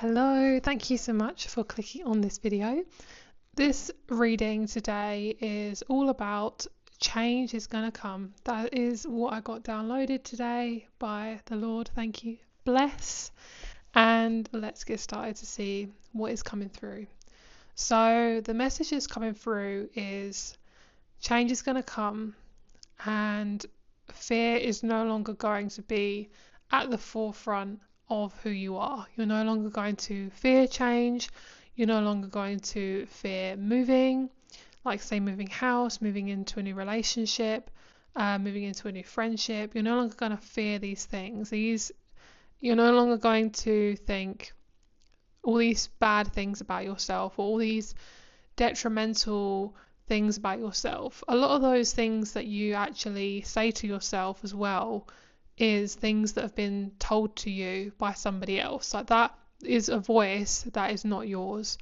Hello, thank you so much for clicking on this video. This reading today is all about change is going to come. That is what I got downloaded today by the Lord. Thank you. Bless. And let's get started to see what is coming through. So the message that's coming through is change is going to come and fear is no longer going to be at the forefront of who you are. You're no longer going to fear change. You're no longer going to fear moving, like say moving house, moving into a new relationship, moving into a new friendship. You're no longer going to fear these things. You're no longer going to think all these bad things about yourself or all these detrimental things about yourself. A lot of those things that you actually say to yourself as well is things that have been told to you by somebody else. Like that is a voice that is not yours.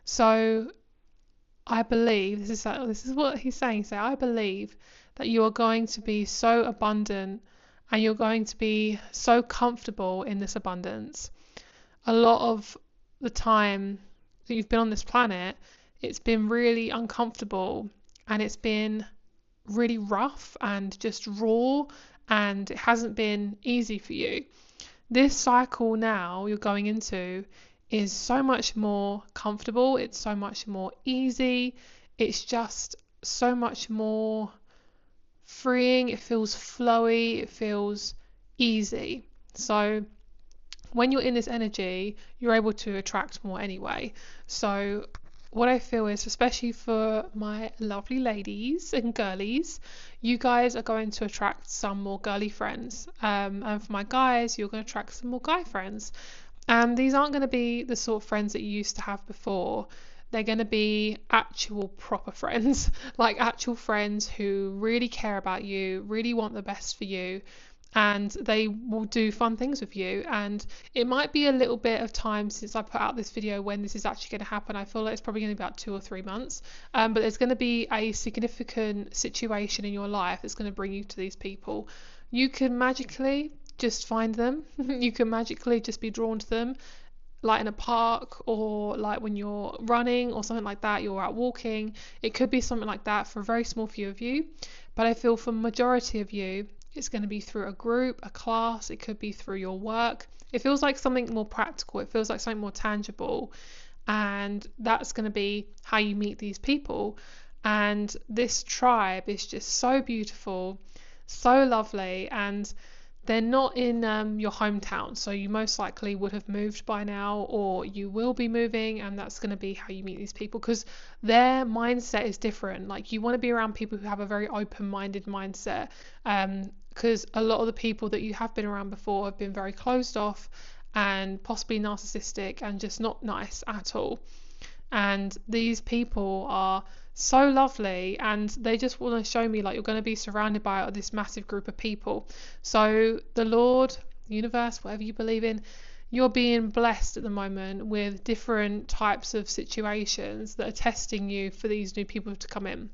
So I believe this is what he's saying. So I believe that you are going to be so abundant and you're going to be so comfortable in this abundance. A lot of the time that you've been on this planet, it's been really uncomfortable and it's been really rough and just raw, and it hasn't been easy for you. This cycle now you're going into is so much more comfortable, it's so much more easy, it's just so much more freeing, it feels flowy, it feels easy. So when you're in this energy, you're able to attract more anyway. So what I feel is, especially for my lovely ladies and girlies, you guys are going to attract some more girly friends. And for my guys, you're going to attract some more guy friends. And these aren't going to be the sort of friends that you used to have before. They're going to be actual proper friends, like actual friends who really care about you, really want the best for you, and they will do fun things with you. And it might be a little bit of time since I put out this video when this is actually going to happen. I feel like it's probably going to be about 2 or 3 months, but there's going to be a significant situation in your life that's going to bring you to these people. You can magically just find them. You can magically just be drawn to them, like in a park or like when you're running or something like that, you're out walking. It could be something like that for a very small few of you, but I feel for majority of you it's going to be through a group, a class, it could be through your work. It feels like something more practical, it feels like something more tangible, and that's going to be how you meet these people. And this tribe is just so beautiful, so lovely, and they're not in your hometown, so you most likely would have moved by now, or you will be moving, and that's going to be how you meet these people, because their mindset is different. Like, you want to be around people who have a very open-minded mindset, because a lot of the people that you have been around before have been very closed off and possibly narcissistic and just not nice at all. And these people are so lovely, and they just want to show me like you're going to be surrounded by this massive group of people. So the Lord, universe, whatever you believe in, you're being blessed at the moment with different types of situations that are testing you for these new people to come in,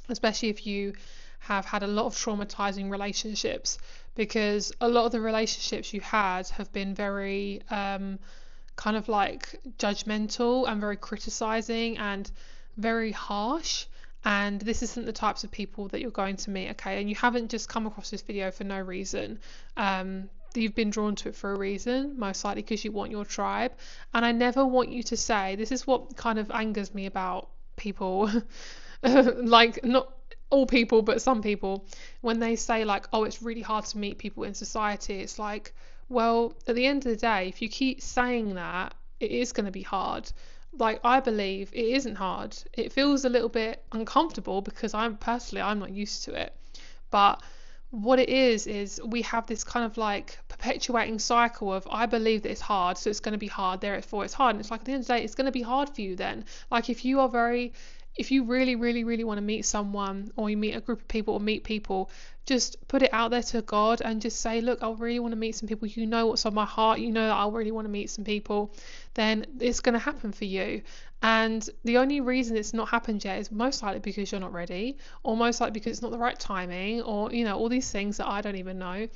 especially if you have had a lot of traumatizing relationships, because a lot of the relationships you had have been very kind of like judgmental and very criticizing and very harsh, and this isn't the types of people that you're going to meet, okay? And you haven't just come across this video for no reason. You've been drawn to it for a reason, most likely because you want your tribe. And I never want you to say, this is what kind of angers me about people like not all people but some people, when they say like, oh, it's really hard to meet people in society. It's like, well, at the end of the day, if you keep saying that, it is going to be hard. Like, I believe it isn't hard. It feels a little bit uncomfortable because I'm not used to it. But what it is we have this kind of like perpetuating cycle of, I believe that it's hard, so it's going to be hard, therefore it's hard. And it's like, at the end of the day, it's going to be hard for you then. Like, if you really, really, really want to meet someone, or you meet a group of people or meet people, just put it out there to God and just say, look, I really want to meet some people. You know what's on my heart. You know that I really want to meet some people. Then it's going to happen for you. And the only reason it's not happened yet is most likely because you're not ready, or most likely because it's not the right timing, or, you know, all these things that I don't even know.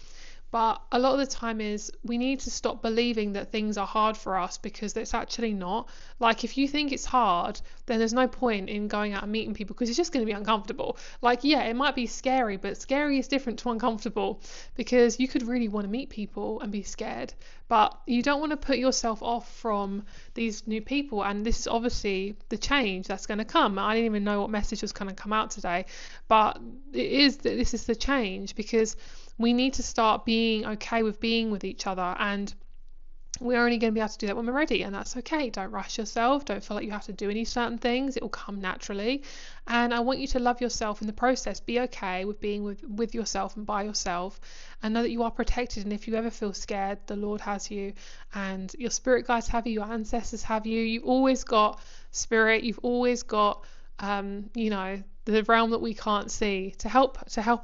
But a lot of the time is we need to stop believing that things are hard for us, because it's actually not. Like, if you think it's hard, then there's no point in going out and meeting people, because it's just going to be uncomfortable. Like, yeah, it might be scary, but scary is different to uncomfortable, because you could really want to meet people and be scared, but you don't want to put yourself off from these new people. And this is obviously the change that's going to come. I didn't even know what message was going to come out today, but this is the change, because we need to start being okay with being with each other, and we're only going to be able to do that when we're ready, and that's okay. Don't rush yourself. Don't feel like you have to do any certain things. It will come naturally, and I want you to love yourself in the process. Be okay with being with yourself and by yourself, and know that you are protected. And if you ever feel scared, the Lord has you, and your spirit guides have you, your ancestors have you. You've always got spirit. You've always got the realm that we can't see to help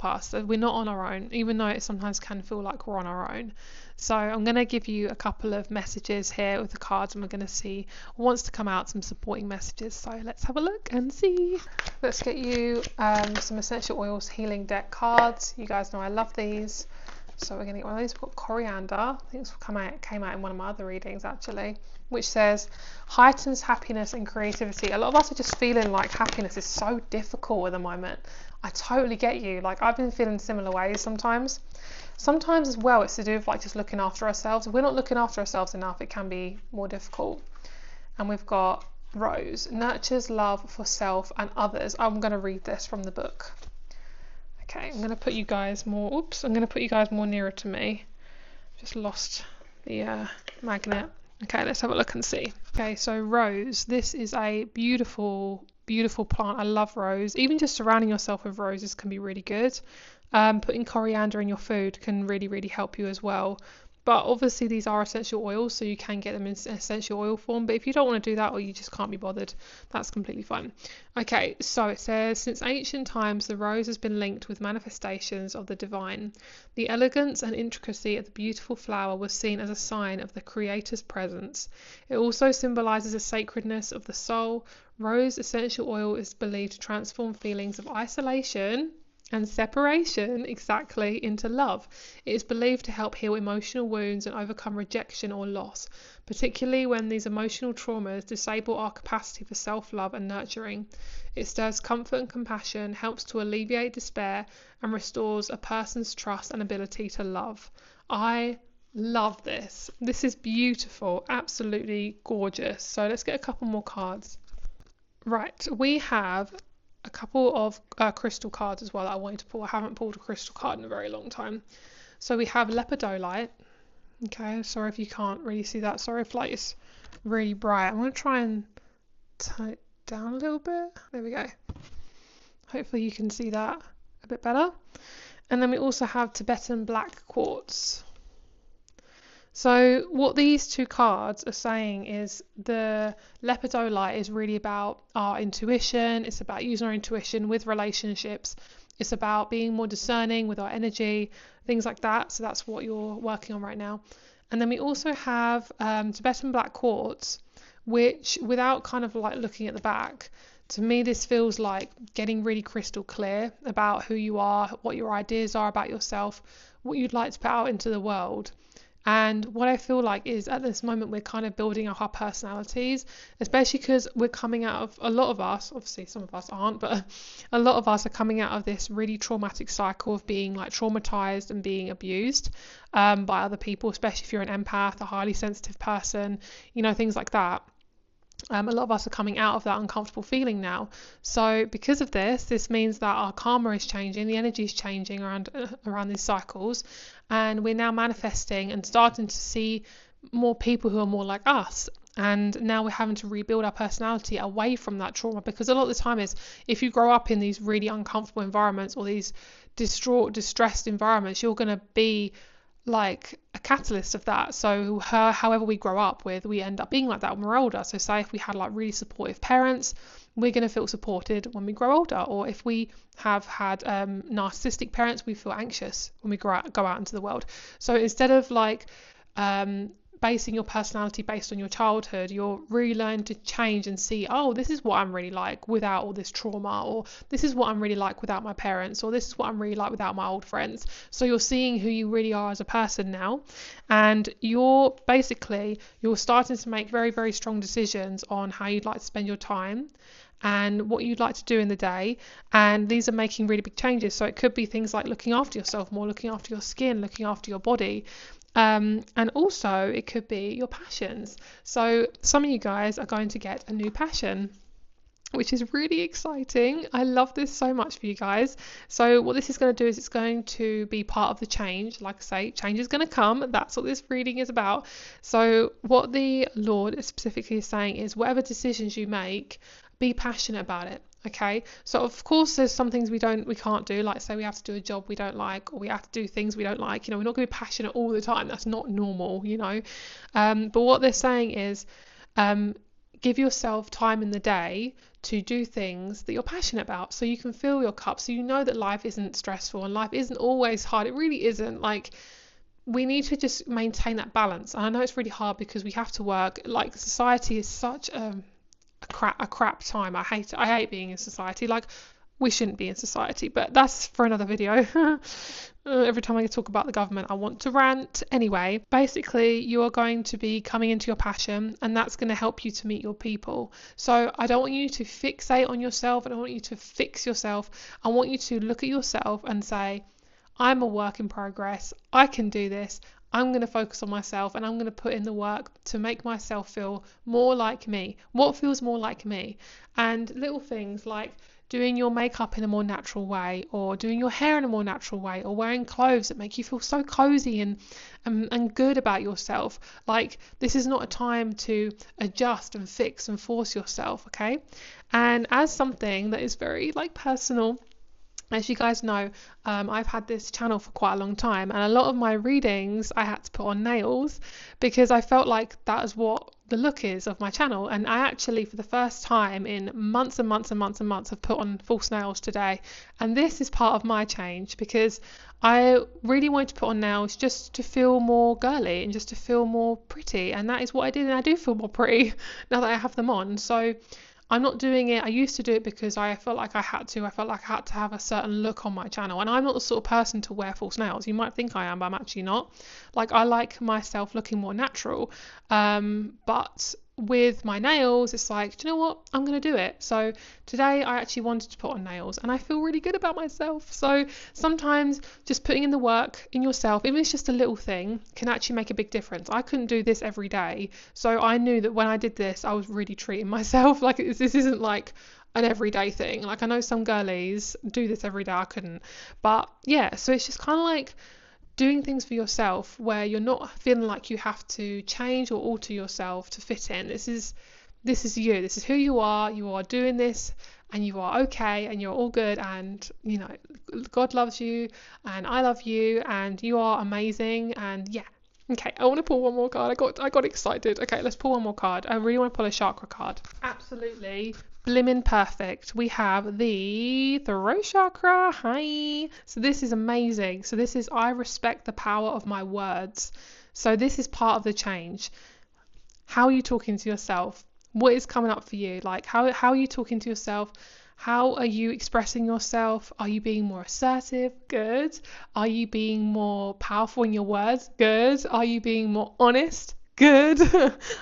us. We're not on our own, even though it sometimes can feel like we're on our own. So I'm going to give you a couple of messages here with the cards, and we're going to see what wants to come out, some supporting messages. So let's have a look and see. Let's get you some essential oils healing deck cards. You guys know I love these. So we're going to get one of these. We've got coriander. I think this came out in one of my other readings actually, which says heightens happiness and creativity. A lot of us are just feeling like happiness is so difficult at the moment. I totally get you. Like, I've been feeling similar ways sometimes. Sometimes as well, it's to do with like just looking after ourselves. If we're not looking after ourselves enough, it can be more difficult. And we've got Rose, nurtures love for self and others. I'm going to read this from the book. Okay, I'm going to put you guys more nearer to me. Just lost the magnet. Okay, let's have a look and see. Okay, so rose, this is a beautiful, beautiful plant. I love rose. Even just surrounding yourself with roses can be really good. Putting coriander in your food can really, really help you as well. But obviously these are essential oils, so you can get them in essential oil form. But if you don't want to do that, or you just can't be bothered, that's completely fine. Okay, so it says, since ancient times, the rose has been linked with manifestations of the divine. The elegance and intricacy of the beautiful flower was seen as a sign of the Creator's presence. It also symbolizes the sacredness of the soul. Rose essential oil is believed to transform feelings of isolation and separation into love. It is believed to help heal emotional wounds and overcome rejection or loss, particularly when these emotional traumas disable our capacity for self-love and nurturing. It stirs comfort and compassion, helps to alleviate despair, and restores a person's trust and ability to love. I love this. This is beautiful, absolutely gorgeous. So let's get a couple more cards. Right, we have a couple of crystal cards as well that I wanted to pull. I haven't pulled a crystal card in a very long time. So we have lepidolite. Okay, sorry if you can't really see that. Sorry if like it's really bright. I'm going to try and turn it down a little bit. There we go. Hopefully you can see that a bit better. And then we also have Tibetan black quartz. So what these two cards are saying is the lepidolite is really about our intuition. It's about using our intuition with relationships. It's about being more discerning with our energy, things like that. So that's what you're working on right now. And then we also have Tibetan black quartz, which, without kind of like looking at the back, to me this feels like getting really crystal clear about who you are, what your ideas are about yourself, what you'd like to put out into the world. And what I feel like is at this moment we're kind of building up our personalities, especially because we're coming out of, a lot of us, obviously some of us aren't, but a lot of us are coming out of this really traumatic cycle of being like traumatized and being abused by other people, especially if you're an empath, a highly sensitive person, things like that. A lot of us are coming out of that uncomfortable feeling now. So because of this means that our karma is changing, the energy is changing around these cycles, and we're now manifesting and starting to see more people who are more like us. And now we're having to rebuild our personality away from that trauma, because a lot of the time is if you grow up in these really uncomfortable environments or these distraught, distressed environments, you're going to be like a catalyst of that. So however we grow up with, we end up being like that when we're older. So say if we had like really supportive parents, we're going to feel supported when we grow older. Or if we have had narcissistic parents, we feel anxious when we go out into the world. So instead of like basing your personality based on your childhood. You're really learning to change and see, oh, this is what I'm really like without all this trauma, or this is what I'm really like without my parents, or this is what I'm really like without my old friends. So you're seeing who you really are as a person now, and you're starting to make very, very strong decisions on how you'd like to spend your time and what you'd like to do in the day. And these are making really big changes. So it could be things like looking after yourself more, looking after your skin, looking after your body. And also it could be your passions. So some of you guys are going to get a new passion, which is really exciting. I love this so much for you guys. So what this is going to do is it's going to be part of the change. Like I say, change is going to come. That's what this reading is about. So what the Lord specifically is saying is, whatever decisions you make, be passionate about it. Okay, so of course there's some things we can't do, like say we have to do a job we don't like, or we have to do things we don't like. We're not going to be passionate all the time. That's not normal. But what they're saying is, give yourself time in the day to do things that you're passionate about, so you can fill your cup, so you know that life isn't stressful and life isn't always hard. It really isn't. Like, we need to just maintain that balance. And I know it's really hard because we have to work. Like, society is such a crap time. I hate being in society. Like, we shouldn't be in society, but that's for another video. Every time I talk about the government, I want to rant. Anyway, basically, you are going to be coming into your passion, and that's going to help you to meet your people. So I don't want you to fixate on yourself. I don't want you to fix yourself. I want you to look at yourself and say, I'm a work in progress. I can do this. I'm going to focus on myself, and I'm going to put in the work to make myself feel more like me. What feels more like me? And little things like doing your makeup in a more natural way, or doing your hair in a more natural way, or wearing clothes that make you feel so cozy and good about yourself. Like, this is not a time to adjust and fix and force yourself, okay? And as something that is very personal, as you guys know, I've had this channel for quite a long time, and a lot of my readings I had to put on nails because I felt like that is what the look is of my channel. And I actually, for the first time in months and months and months and months, have put on false nails today. And this is part of my change, because I really wanted to put on nails just to feel more girly and just to feel more pretty, and that is what I did, and I do feel more pretty now that I have them on. So I'm not doing it. I used to do it because I felt like I had to. I felt like I had to have a certain look on my channel. And I'm not the sort of person to wear false nails. You might think I am, but I'm actually not. Like, I like myself looking more natural. But with my nails, it's like, do you know what? I'm going to do it. So today I actually wanted to put on nails, and I feel really good about myself. So sometimes just putting in the work in yourself, even if it's just a little thing, can actually make a big difference. I couldn't do this every day. So I knew that when I did this, I was really treating myself. Like, this isn't like an everyday thing. Like, I know some girlies do this every day. I couldn't. But yeah, so it's just kind of like doing things for yourself where you're not feeling like you have to change or alter yourself to fit in. This is you. This is who you are. You are doing this, and you are okay, and you're all good, and God loves you, and I love you, and you are amazing. And yeah. Okay, I want to pull one more card. I got excited. Okay, let's pull one more card. I really want to pull a chakra card. Absolutely blimmin' perfect. We have the throat chakra. Hi. So this is amazing. So this is, I respect the power of my words. So this is part of the change. How are you talking to yourself? What is coming up for you? Like, how are you talking to yourself? How are you expressing yourself? Are you being more assertive? Good. Are you being more powerful in your words? Good. Are you being more honest? Good.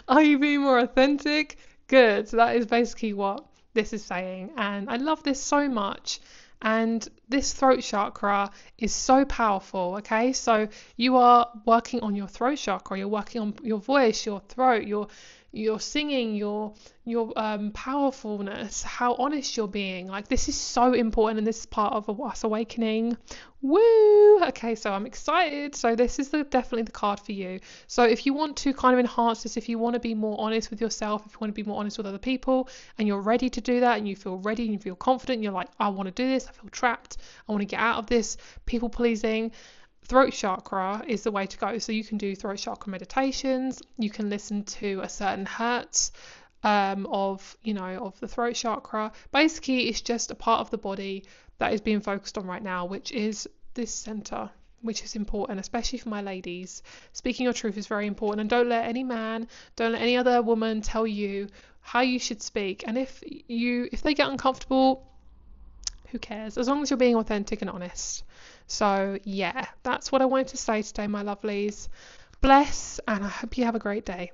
Are you being more authentic? Good. So that is basically what this is saying. And I love this so much. And this throat chakra is so powerful. Okay, so you are working on your throat chakra. You're working on your voice, your throat, your singing, your powerfulness, how honest you're being. Like, this is so important, and this is part of us awakening. Woo! Okay, so I'm excited. So this is definitely the card for you. So if you want to kind of enhance this, if you want to be more honest with yourself, if you want to be more honest with other people, and you're ready to do that, and you feel ready and you feel confident, and you're like, I want to do this, I feel trapped, I want to get out of this people pleasing, throat chakra is the way to go. So you can do throat chakra meditations. You can listen to a certain hertz of the throat chakra. Basically, it's just a part of the body that is being focused on right now, which is this center. which is important, especially for my ladies. Speaking your truth is very important, and don't let any man, don't let any other woman tell you how you should speak. And if they get uncomfortable, who cares? As long as you're being authentic and honest. So yeah, that's what I wanted to say today, my lovelies. Bless, and I hope you have a great day.